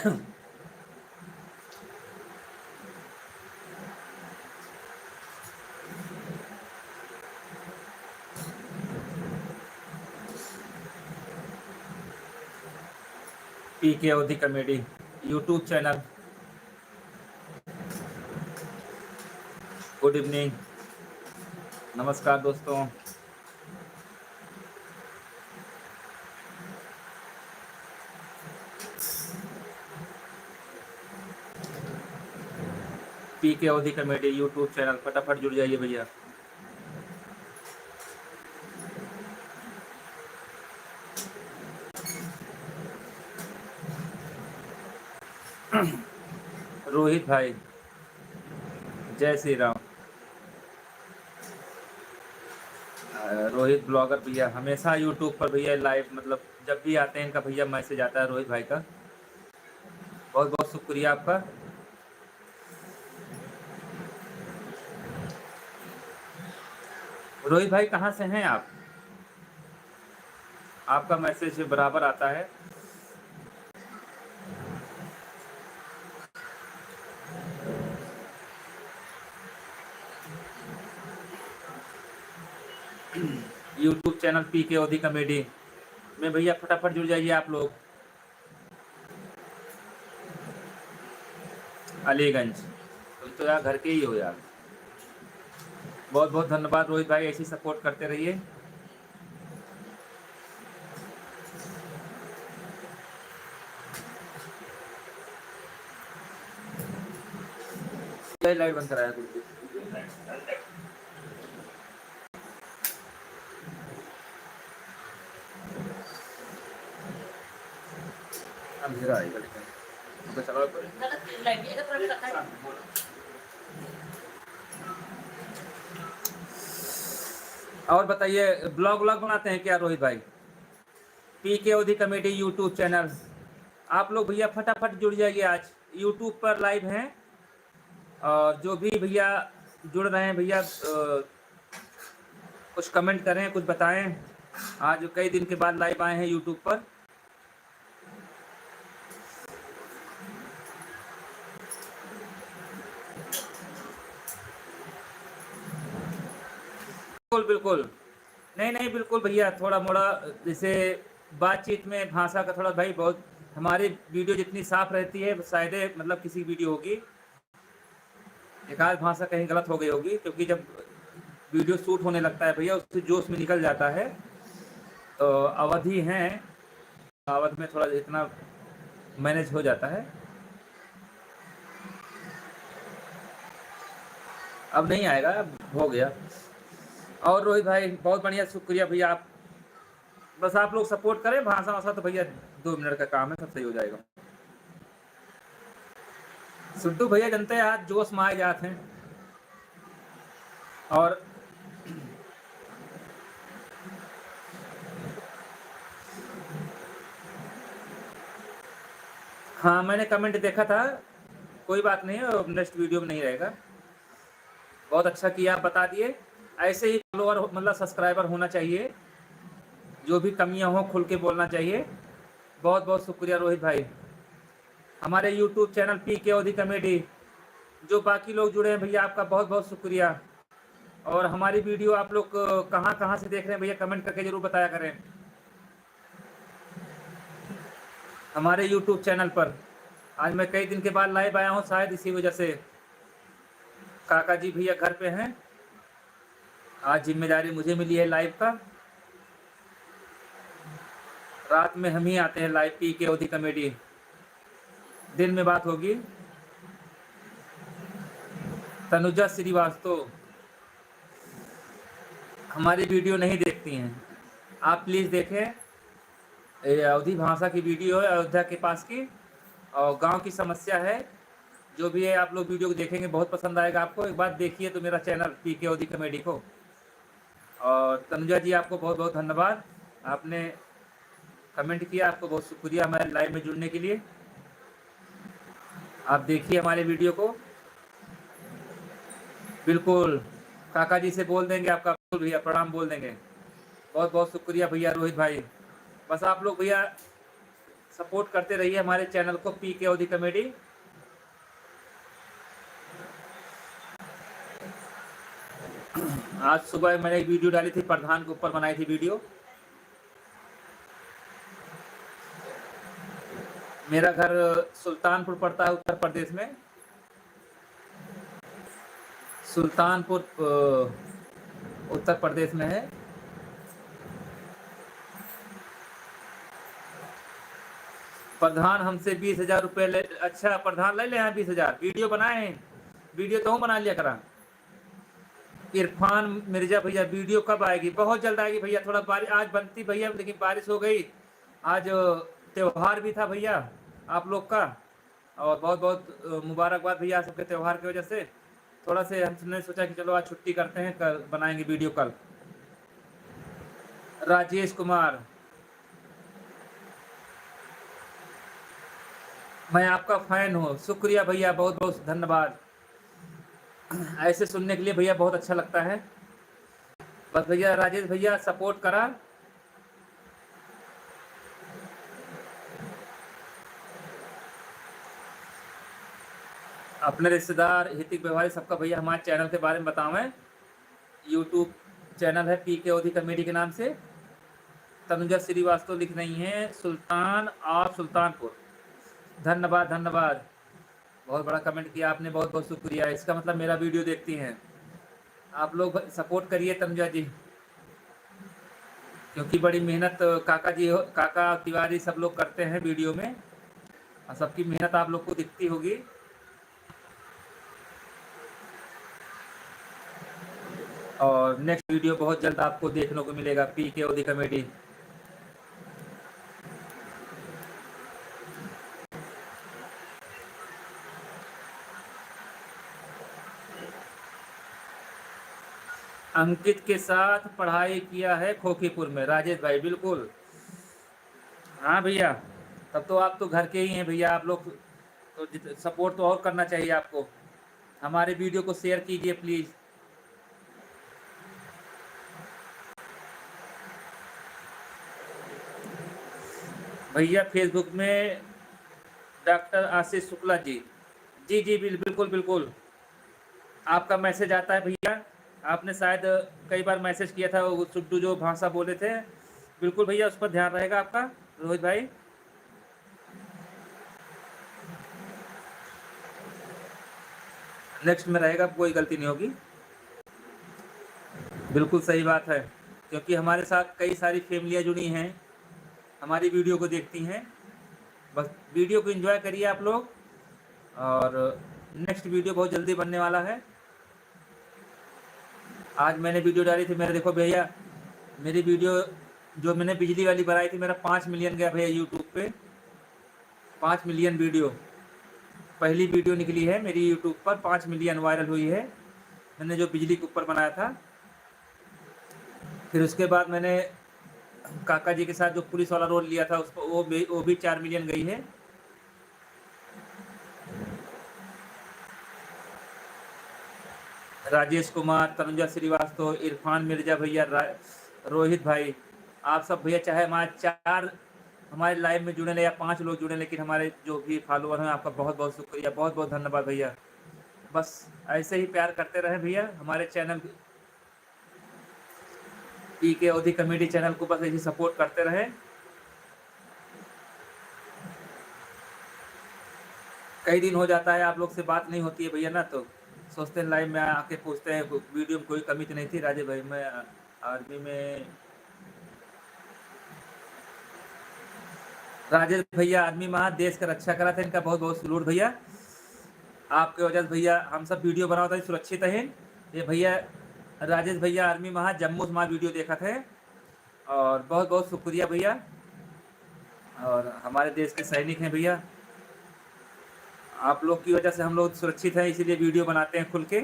पीके Awadhi comedy YouTube channel. Good evening, नमस्कार दोस्तों। PK Awadhi comedy YouTube channel, फटाफट जुड़ जाइए भैया। रोहित भाई, जय श्री राम। रोहित ब्लॉगर भैया हमेशा यूट्यूब पर भैया लाइव, मतलब जब भी आते हैं इनका भैया मैसेज आता है रोहित भाई का। बहुत बहुत शुक्रिया आपका। रोहित भाई कहाँ से हैं आप? आपका मैसेज बराबर आता है। यूट्यूब चैनल पीके अवधी कॉमेडी में भैया फटाफट जुड़ जाइए आप लोग। अलीगंज, तुम तो यार घर के ही हो यार। बहुत बहुत धन्यवाद रोहित भाई, ऐसी सपोर्ट करते रहिए। लाइट बंद कराया कुछ। अंधेरा आएगा लेकिन चलो और बताइए, ब्लॉग व्लॉग बनाते हैं क्या रोहित भाई? पीके अवधी कॉमेडी यूट्यूब चैनल, आप लोग भैया फटाफट जुड़ जाइए। आज यूट्यूब पर लाइव हैं और जो भी भैया जुड़ रहे हैं भैया कुछ कमेंट करें, कुछ बताएं। आज कई दिन के बाद लाइव आए हैं यूट्यूब पर। बिल्कुल बिल्कुल, नहीं नहीं बिल्कुल भैया, थोड़ा मोड़ा जैसे बातचीत में भाषा का थोड़ा भाई, बहुत हमारी वीडियो जितनी साफ रहती है शायद मतलब किसी वीडियो होगी एक आध भाषा कहीं गलत हो गई होगी, क्योंकि जब वीडियो शूट होने लगता है भैया उससे जोश में निकल जाता है। तो अवधि हैं, अवध में थोड़ा इतना मैनेज हो जाता है। अब नहीं आएगा, अब हो गया। और रोहित भाई बहुत बढ़िया, शुक्रिया भैया। आप बस आप लोग सपोर्ट करें, भाषा वाषा तो भैया 2 मिनट का काम है, सब सही हो जाएगा। सिद्धू भैया जनते आज जोश में आए जाते हैं। और हाँ, मैंने कमेंट देखा था, कोई बात नहीं है, नेक्स्ट वीडियो में नहीं रहेगा। बहुत अच्छा किया, आप बता दिए। ऐसे ही फॉलोअर मतलब सब्सक्राइबर होना चाहिए, जो भी कमियां हो खुल के बोलना चाहिए। बहुत बहुत शुक्रिया रोहित भाई। हमारे यूट्यूब चैनल पीके अवधी कॉमेडी, जो बाकी लोग जुड़े हैं भैया आपका बहुत बहुत शुक्रिया। और हमारी वीडियो आप लोग कहाँ कहाँ से देख रहे हैं भैया, कमेंट करके जरूर बताया करें। हमारे यूट्यूब चैनल पर आज मैं कई दिन के बाद लाइव आया हूँ, शायद इसी वजह से। काका जी भैया घर पे हैं, आज जिम्मेदारी मुझे मिली है लाइव का। रात में हम ही आते हैं लाइव पीके अवधी कॉमेडी, दिन में बात होगी। तनुजा श्रीवास्तव हमारी वीडियो नहीं देखती हैं, आप प्लीज़ देखें। ये अवधी भाषा की वीडियो है, अयोध्या के पास की, और गांव की समस्या है। जो भी है आप लोग वीडियो को देखेंगे, बहुत पसंद आएगा आपको। एक बार देखिए तो मेरा चैनल पीके अवधी कॉमेडी को। और तनुजा जी आपको बहुत बहुत धन्यवाद, आपने कमेंट किया, आपको बहुत शुक्रिया हमारे लाइव में जुड़ने के लिए। आप देखिए हमारे वीडियो को। बिल्कुल काका जी से बोल देंगे आपका, भैया प्रणाम बोल देंगे। बहुत बहुत शुक्रिया भैया रोहित भाई। बस आप लोग भैया सपोर्ट करते रहिए हमारे चैनल को पीके ओदी कॉमेडी। आज सुबह मैंने एक वीडियो डाली थी, प्रधान के ऊपर बनाई थी वीडियो। मेरा घर सुल्तानपुर पड़ता है उत्तर प्रदेश में। सुल्तानपुर उत्तर प्रदेश में है। प्रधान हमसे 20,000 रुपये ले। अच्छा प्रधान ले ले हैं 20,000। वीडियो बनाए, वीडियो तो बना लिया करा। इरफान मिर्जा भैया वीडियो कब आएगी? बहुत जल्द आएगी भैया। थोड़ा बारिश आज बनती भैया, लेकिन बारिश हो गई। आज त्यौहार भी था भैया आप लोग का, और बहुत बहुत मुबारकबाद भैया सबके त्यौहार की वजह से। थोड़ा से हमने सोचा कि चलो आज छुट्टी करते हैं, कल बनाएंगे वीडियो कल। राजेश कुमार, मैं आपका फैन हूँ। शुक्रिया भैया, बहुत बहुत धन्यवाद। ऐसे सुनने के लिए भैया बहुत अच्छा लगता है। बस भैया राजेश भैया सपोर्ट करा। अपने रिश्तेदार हितिक व्यवहारी सबका भैया हमारे चैनल के बारे में बतावें। यूट्यूब चैनल है पीके ओदी कॉमेडी के नाम से। तनुजा श्रीवास्तव लिख रही हैं सुल्तान और सुल्तानपुर। धन्यवाद धन्यवाद, बहुत बड़ा कमेंट किया आपने, बहुत बहुत शुक्रिया। इसका मतलब मेरा वीडियो देखती हैं आप लोग। सपोर्ट करिए तनुजा जी, क्योंकि बड़ी मेहनत काका जी, काका तिवारी सब लोग करते हैं वीडियो में, और सबकी मेहनत आप लोग को दिखती होगी। और नेक्स्ट वीडियो बहुत जल्द आपको देखने को मिलेगा पीके ओदी कॉमेडी। अंकित के साथ पढ़ाई किया है खोखीपुर में। राजेश भाई बिल्कुल, हाँ भैया, तब तो आप तो घर के ही हैं भैया। आप लोग तो सपोर्ट तो और करना चाहिए आपको। हमारे वीडियो को शेयर कीजिए प्लीज़। भैया फेसबुक में डॉक्टर आशीष शुक्ला जी, जी जी बिल्कुल बिल्कुल, आपका मैसेज आता है भैया। आपने शायद कई बार मैसेज किया था, वो सुड्डू जो भाषा बोले थे। बिल्कुल भैया, उस पर ध्यान रहेगा आपका रोहित भाई। नेक्स्ट में रहेगा, कोई गलती नहीं होगी। बिल्कुल सही बात है, क्योंकि हमारे साथ कई सारी फैमिलियाँ जुड़ी हैं, हमारी वीडियो को देखती हैं। बस वीडियो को एंजॉय करिए आप लोग, और नेक्स्ट वीडियो बहुत जल्दी बनने वाला है। आज मैंने वीडियो डाली थी, मेरे देखो भैया, मेरी वीडियो जो मैंने बिजली वाली बनाई थी, मेरा 5 मिलियन गया भैया यूट्यूब पे। 5 मिलियन वीडियो, पहली वीडियो निकली है मेरी यूट्यूब पर, 5 मिलियन वायरल हुई है। मैंने जो बिजली के ऊपर बनाया था। फिर उसके बाद मैंने काका जी के साथ जो पुलिस वाला रोल लिया था, उसको वो भी 4 मिलियन गई है। राजेश कुमार, तनुजा श्रीवास्तव, इरफान मिर्जा भैया, रोहित भाई, आप सब भैया, चाहे हमारे 4 हमारे लाइव में जुड़े या 5 लोग जुड़े, लेकिन हमारे जो भी फॉलोअर हैं, आपका बहुत बहुत शुक्रिया, बहुत बहुत धन्यवाद भैया। बस ऐसे ही प्यार करते रहें भैया हमारे चैनल पीके ओदी कॉमेडी चैनल को, बस ऐसे सपोर्ट करते रहें। कई दिन हो जाता है आप लोग से बात नहीं होती है भैया ना, तो सोचते हैं लाइव में आके पूछते हैं वीडियो में कोई कमी तो नहीं थी। राजे भाई, मैं आर्मी में, राजेश भैया आर्मी महा देश का रक्षा करा था, इनका बहुत बहुत सलूट भैया। आपके वजह से भैया हम सब वीडियो बनाओ था सुरक्षित है। ये भैया राजेश भैया आर्मी महा जम्मू से वहाँ वीडियो देखा थे, और बहुत बहुत शुक्रिया भैया। और हमारे देश के सैनिक हैं भैया, आप लोग की वजह से हम लोग सुरक्षित हैं, इसीलिए वीडियो बनाते हैं खुल के।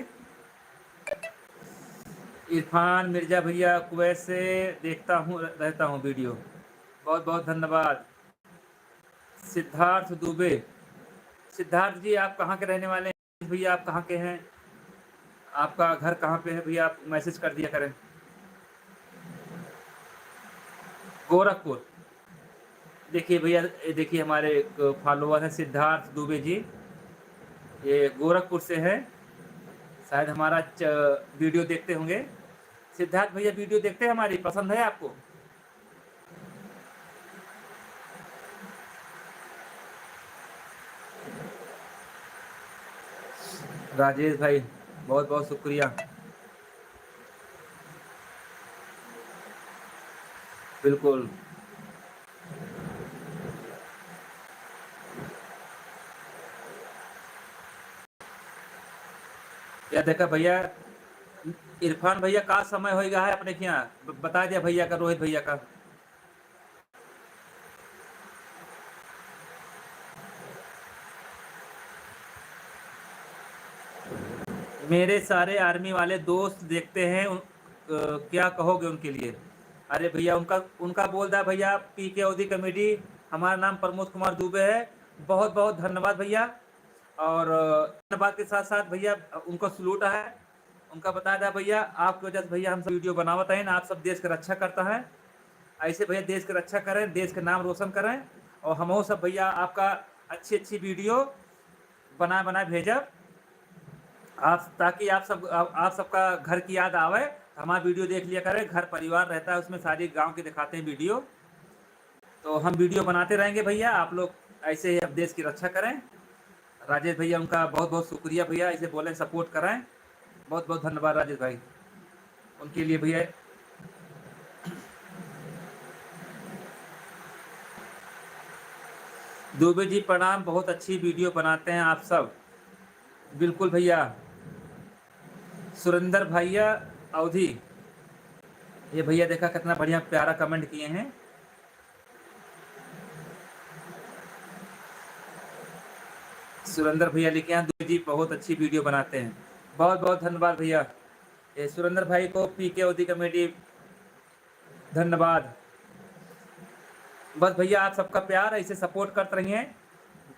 इरफान मिर्जा भैया, कुवैत से देखता हूँ रहता हूँ वीडियो, बहुत बहुत धन्यवाद। सिद्धार्थ दुबे, सिद्धार्थ जी आप कहाँ के रहने वाले हैं भैया? आप कहाँ के हैं? आपका घर कहाँ पे है भैया? आप मैसेज कर दिया करें। गोरखपुर, देखिए भैया, ये देखिए हमारे एक फॉलोअर हैं सिद्धार्थ दुबे जी, ये गोरखपुर से है। शायद हमारा वीडियो देखते होंगे। सिद्धार्थ भैया वीडियो देखते हैं हमारी, पसंद है आपको? राजेश भाई बहुत बहुत शुक्रिया। बिल्कुल। या देखा भैया, इरफान भैया का समय हो गया है अपने के यहाँ, बता दिया भैया का, रोहित भैया का। मेरे सारे आर्मी वाले दोस्त देखते हैं क्या कहोगे उनके लिए? अरे भैया, उनका उनका बोल रहा भैया, पीके ओदी कमेटी, हमारा नाम प्रमोद कुमार दुबे है। बहुत बहुत धन्यवाद भैया। और धन्यवाद के साथ साथ भैया उनको सलूट है। उनका बता दिया भैया, आपकी वजह से भैया हम सब वीडियो बनावत हैं ना, आप सब देश की रक्षा करता है। ऐसे भैया देश की रक्षा करें, देश का नाम रोशन करें। और हम सब भैया आपका अच्छी अच्छी वीडियो बना बना भेजब आप, ताकि आप सबका घर की याद आवे। हमारा वीडियो देख लिया करें, घर परिवार रहता है उसमें, सारी गांव के दिखाते हैं वीडियो। तो हम वीडियो बनाते रहेंगे भैया, आप लोग ऐसे ही अब देश की रक्षा करें। राजेश भैया उनका बहुत बहुत शुक्रिया भैया, ऐसे बोलें सपोर्ट कराएं। बहुत बहुत धन्यवाद राजेश भाई, उनके लिए भैया। दुबे जी प्रणाम, बहुत अच्छी वीडियो बनाते हैं आप सब। बिल्कुल भैया। सुरेंद्र भैया अवधि, ये भैया देखा कितना बढ़िया प्यारा कमेंट किए हैं। सुरेंद्र भैया लिखे हैं, दुबे जी बहुत अच्छी वीडियो बनाते हैं। बहुत बहुत धन्यवाद भैया। ये सुरेंद्र भाई को पीके ओदी कमेटी धन्यवाद। बस भैया आप सबका प्यार ऐसे सपोर्ट करते रहिए,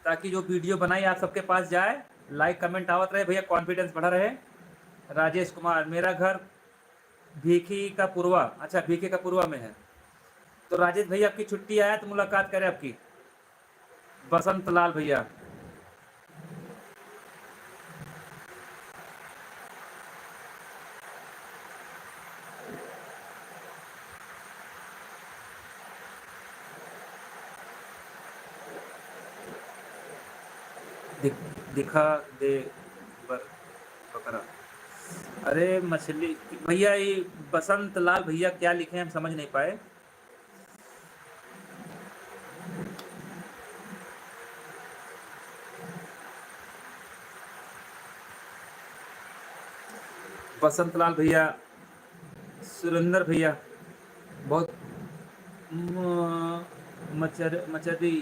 ताकि जो वीडियो बनाई आप सबके पास जाए, लाइक कमेंट आवत रहे भैया, कॉन्फिडेंस बढ़ा रहे। राजेश कुमार, मेरा घर भीखी का पुरवा, अच्छा भीखी का पुरवा में है। तो राजेश भैया आपकी छुट्टी आया तो मुलाकात करें आपकी। बसंत लाल भैया, दिखा दे बकरा। अरे मछली भैया, ये बसंत लाल भैया क्या लिखे हम समझ नहीं पाए। बसंत लाल भैया, सुरेंद्र भैया, बहुत मचरी मछली,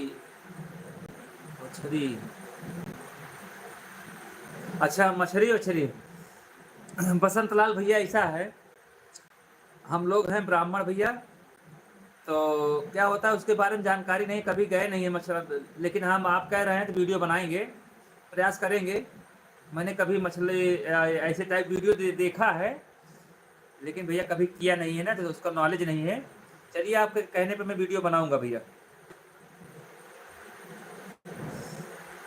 अच्छा मछली मछली। बसंत लाल भैया ऐसा है, हम लोग हैं ब्राह्मण भैया, तो क्या होता है उसके बारे में जानकारी नहीं, कभी गए नहीं है मछली। लेकिन हम आप कह रहे हैं तो वीडियो बनाएंगे, प्रयास करेंगे। मैंने कभी मछली ऐसे टाइप वीडियो देखा है, लेकिन भैया कभी किया नहीं है ना, तो उसका नॉलेज नहीं है। चलिए आपके कहने पे मैं वीडियो बनाऊंगा भैया,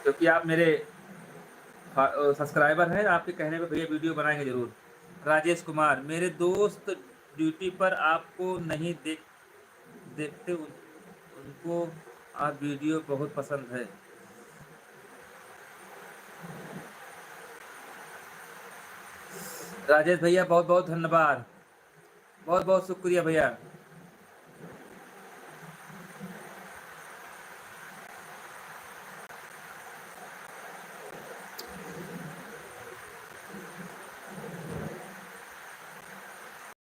क्योंकि आप मेरे सब्सक्राइबर हैं, आपके कहने पे भैया वीडियो बनाएंगे ज़रूर। राजेश कुमार, मेरे दोस्त ड्यूटी पर आपको नहीं देखते उनको आप वीडियो बहुत पसंद है। राजेश भैया बहुत बहुत धन्यवाद, बहुत बहुत शुक्रिया भैया।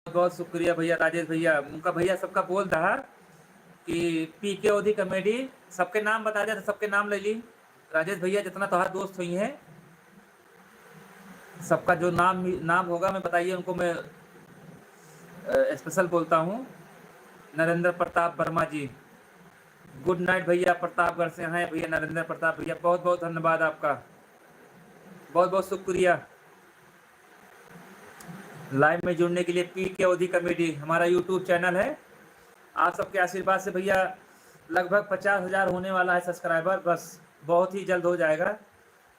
बहुत शुक्रिया भैया राजेश भैया, उनका भैया सबका बोल रहा कि पीके ओदी कमेडी, सबके नाम बता दिया तो सबके नाम ले ली। राजेश भैया जितना तुम्हारे दोस्त हुई हैं, सबका जो नाम नाम होगा मैं बताइए उनको, मैं स्पेशल बोलता हूँ। नरेंद्र प्रताप वर्मा जी, गुड नाइट भैया, प्रतापगढ़ से हैं भैया नरेंद्र प्रताप भैया, बहुत बहुत धन्यवाद आपका, बहुत बहुत शुक्रिया लाइव में जुड़ने के लिए। पीके ओदी कमेडी हमारा यूट्यूब चैनल है, आप सबके आशीर्वाद से भैया लगभग 50,000 होने वाला है सब्सक्राइबर, बस बहुत ही जल्द हो जाएगा।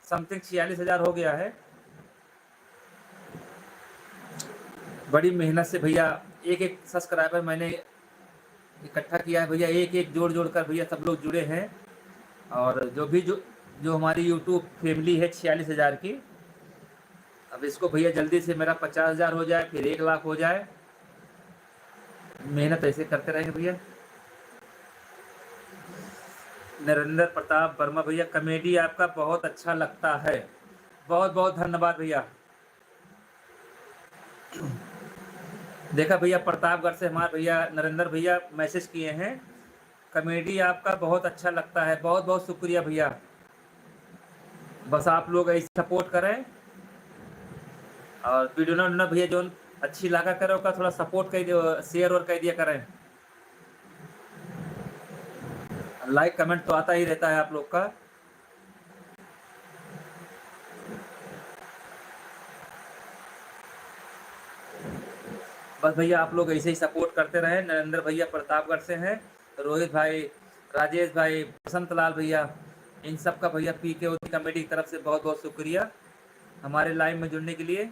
समथिंग 46,000 हो गया है। बड़ी मेहनत से भैया एक एक सब्सक्राइबर मैंने इकट्ठा किया है भैया, एक एक जोड़ जोड़ कर भैया सब लोग जुड़े हैं। और जो हमारी यूट्यूब फैमिली है 46,000 की, अब इसको भैया जल्दी से मेरा 50,000 हो जाए, फिर 1 लाख हो जाए। मेहनत ऐसे करते रहेंगे भैया। नरेंद्र प्रताप वर्मा भैया, कॉमेडी आपका बहुत अच्छा लगता है। बहुत बहुत धन्यवाद भैया। देखा भैया, प्रतापगढ़ से हमारे भैया नरेंद्र भैया मैसेज किए हैं, कॉमेडी आपका बहुत अच्छा लगता है। बहुत बहुत शुक्रिया भैया। बस आप लोग ऐसे सपोर्ट करें, और वीडियो ना भैया जो अच्छी लगा करो का थोड़ा सपोर्ट कर दियो, शेयर और कर दिया करें। लाइक कमेंट तो आता ही रहता है आप लोग का। बस भैया आप लोग ऐसे ही सपोर्ट करते रहें। नरेंद्र भैया प्रतापगढ़ से हैं, रोहित भाई, राजेश भाई, बसंत लाल भैया, इन सब का भैया पीके ओटी कमेटी की तरफ से बहुत बहुत शुक्रिया हमारे लाइव में जुड़ने के लिए।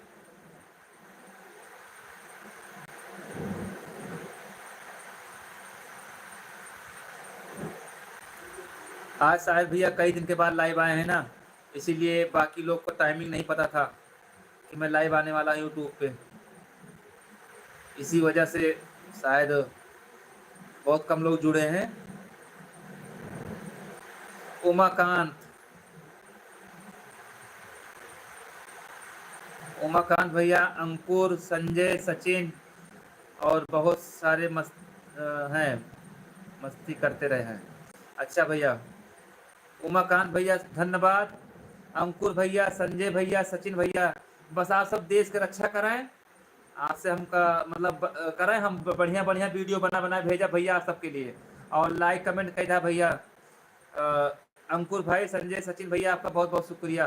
आज शायद भैया कई दिन के बाद लाइव आए हैं ना, इसीलिए बाकी लोग को टाइमिंग नहीं पता था कि मैं लाइव आने वाला हूँ यूट्यूब पे। इसी वजह से शायद बहुत कम लोग जुड़े हैं। उमाकांत भैया, अंकुर, संजय, सचिन और बहुत सारे हैं, मस्ती करते रहे हैं। अच्छा भैया, उमाकांत भैया धन्यवाद। अंकुर भैया, संजय भैया, सचिन भैया, बस आप सब देश की रक्षा कराएं। आपसे हमका मतलब करें, हम बढ़िया बढ़िया वीडियो बना बना भेजा भैया आप सबके लिए। और लाइक कमेंट कह था भैया। अंकुर भाई, संजय, सचिन भैया, आपका बहुत बहुत शुक्रिया।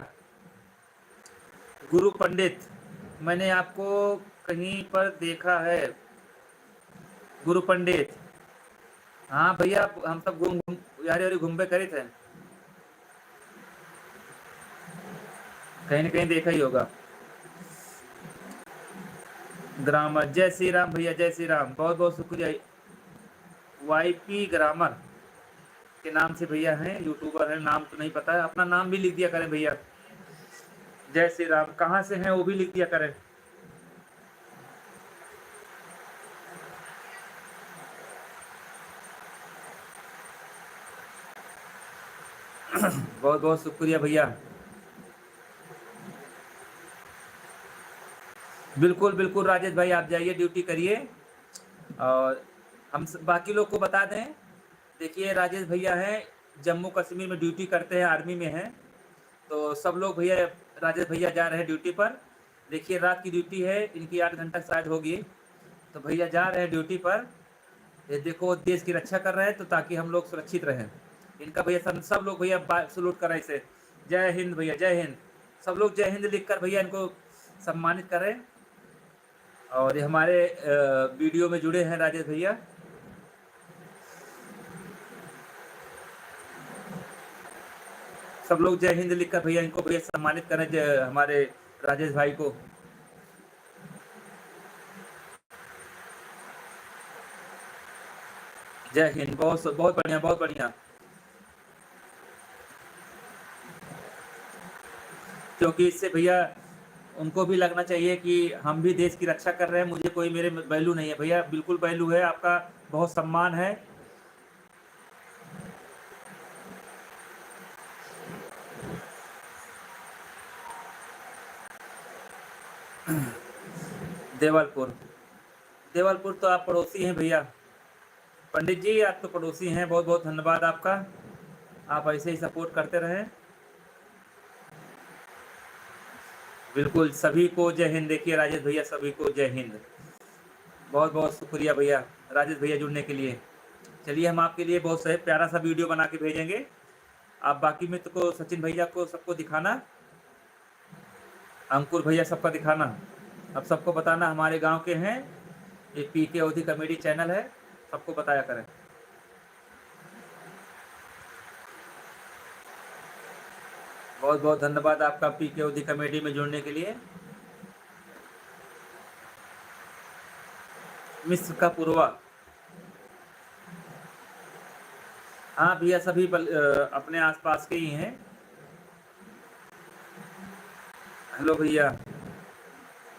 गुरु पंडित, मैंने आपको कहीं पर देखा है। गुरु पंडित, हाँ भैया, हम सब घूम यारी घूमबे करे थे, कहीं ना कहीं देखा ही होगा। ग्रामर, जय श्री राम भैया, जय श्री राम, बहुत बहुत शुक्रिया। वाईपी ग्रामर के नाम से भैया हैं, यूट्यूबर हैं, नाम तो नहीं पता है, अपना नाम भी लिख दिया करें भैया। जय श्री राम, कहाँ से हैं वो भी लिख दिया करें। बहुत बहुत शुक्रिया भैया। बिल्कुल बिल्कुल राजेश भाई, आप जाइए ड्यूटी करिए। और हम बाकी लोग को बता दें, देखिए राजेश भैया हैं, जम्मू कश्मीर में ड्यूटी करते हैं, आर्मी में हैं। तो सब लोग भैया, राजेश भैया जा रहे हैं ड्यूटी पर। देखिए रात की ड्यूटी है इनकी, 8 घंटा शायद होगी। तो भैया जा रहे हैं ड्यूटी पर, ये देखो देश की रक्षा कर रहे हैं, तो ताकि हम लोग सुरक्षित रहें। इनका भैया सब लोग भैया सलूट करें इसे। जय हिंद भैया, जय हिंद। सब लोग जय हिंद लिख कर भैया इनको सम्मानित करें। और ये हमारे वीडियो में जुड़े हैं राजेश भैया। सब लोग जय हिंद लिखकर भैया इनको भैया सम्मानित करें, हमारे राजेश भाई को। जय हिंद, बहुत बहुत बढ़िया, बहुत बढ़िया। क्योंकि इससे भैया उनको भी लगना चाहिए कि हम भी देश की रक्षा कर रहे हैं, मुझे कोई मेरे वैल्यू नहीं है। भैया बिल्कुल वैल्यू है, आपका बहुत सम्मान है। देवलपुर, देवलपुर तो आप पड़ोसी हैं भैया। पंडित जी आप तो पड़ोसी हैं, बहुत बहुत धन्यवाद आपका। आप ऐसे ही सपोर्ट करते रहें। बिल्कुल, सभी को जय हिंद। देखिए राजेश भैया, सभी को जय हिंद। बहुत बहुत शुक्रिया भैया राजेश भैया जुड़ने के लिए। चलिए हम आपके लिए बहुत सही प्यारा सा वीडियो बना के भेजेंगे। आप बाकी मित्र को, सचिन भैया को, सबको दिखाना, अंकुर भैया सबका दिखाना। अब सबको बताना हमारे गांव के हैं, ये पीके ओधी कॉमेडी चैनल है, सबको बताया करें। बहुत बहुत धन्यवाद आपका पीकेओडी कमेटी में जुड़ने के लिए। मिस्र का पूर्वा, हाँ भैया सभी अपने आसपास के ही हैं। हेलो भैया,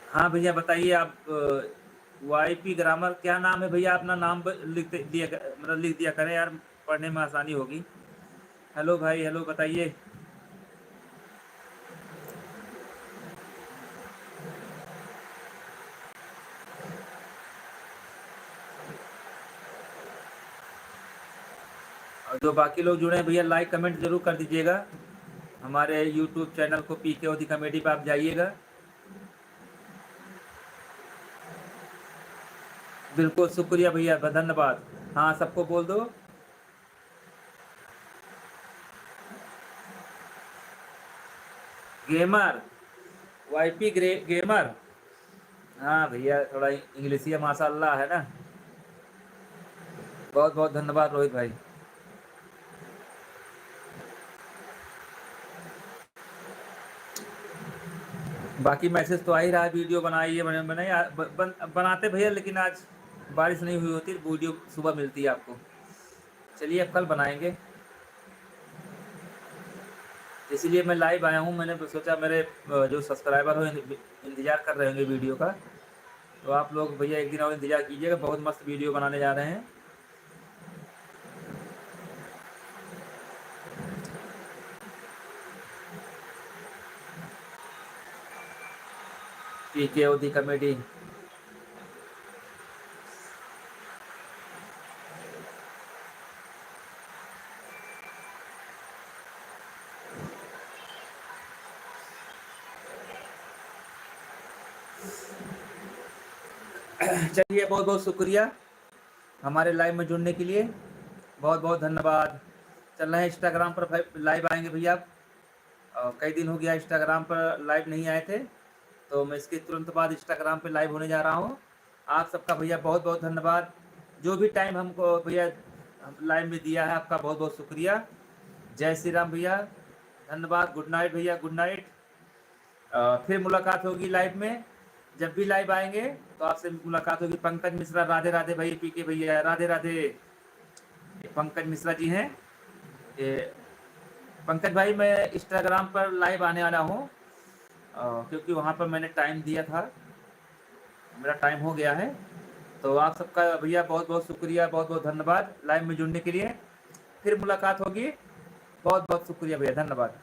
हाँ भैया बताइए आप। वाईपी ग्रामर क्या नाम है भैया? अपना नाम मतलब लिख दिया करें यार, पढ़ने में आसानी होगी। हेलो भाई, हेलो बताइए। और जो बाकी लोग जुड़े हैं भैया, लाइक कमेंट जरूर कर दीजिएगा। हमारे यूट्यूब चैनल को पीकेओडी कमेटी पे आप जाइएगा। बिल्कुल शुक्रिया भैया, धन्यवाद। हाँ सबको बोल दो। गेमर, वाईपी गेमर, हाँ भैया थोड़ा इंग्लिशिया माशाल्लाह है ना। बहुत बहुत धन्यवाद रोहित भाई। बाकी मैसेज तो आ ही रहा है, वीडियो बनाइए बनाते भैया, लेकिन आज बारिश नहीं हुई होती, वीडियो सुबह मिलती है आपको। चलिए अब कल बनाएंगे, इसीलिए मैं लाइव आया हूँ। मैंने सोचा मेरे जो सब्सक्राइबर हो इंतज़ार कर रहे होंगे वीडियो का, तो आप लोग भैया एक दिन और इंतज़ार कीजिएगा, बहुत मस्त वीडियो बनाने जा रहे हैं। पीकेओडी कमेटी, चलिए बहुत बहुत शुक्रिया हमारे लाइव में जुड़ने के लिए, बहुत बहुत धन्यवाद। चल रहे हैं इंस्टाग्राम पर लाइव आएंगे भैया। कई दिन हो गया इंस्टाग्राम पर लाइव नहीं आए थे, तो मैं इसके तुरंत बाद इंस्टाग्राम पे लाइव होने जा रहा हूँ। आप सबका भैया बहुत बहुत धन्यवाद, जो भी टाइम हमको भैया लाइव में दिया है, आपका बहुत बहुत शुक्रिया। जय श्री राम भैया, धन्यवाद। गुड नाइट भैया, गुड नाइट। फिर मुलाकात होगी लाइव में, जब भी लाइव आएंगे तो आपसे मुलाकात होगी। पंकज मिश्रा, राधे राधे भाई। पीके भैया राधे राधे। ये पंकज मिश्रा जी हैं। ये पंकज भाई, मैं इंस्टाग्राम पर लाइव आने वाला हूँ, क्योंकि वहाँ पर मैंने टाइम दिया था, मेरा टाइम हो गया है। तो आप सबका भैया बहुत बहुत शुक्रिया, बहुत बहुत धन्यवाद लाइव में जुड़ने के लिए। फिर मुलाकात होगी, बहुत बहुत शुक्रिया भैया, धन्यवाद।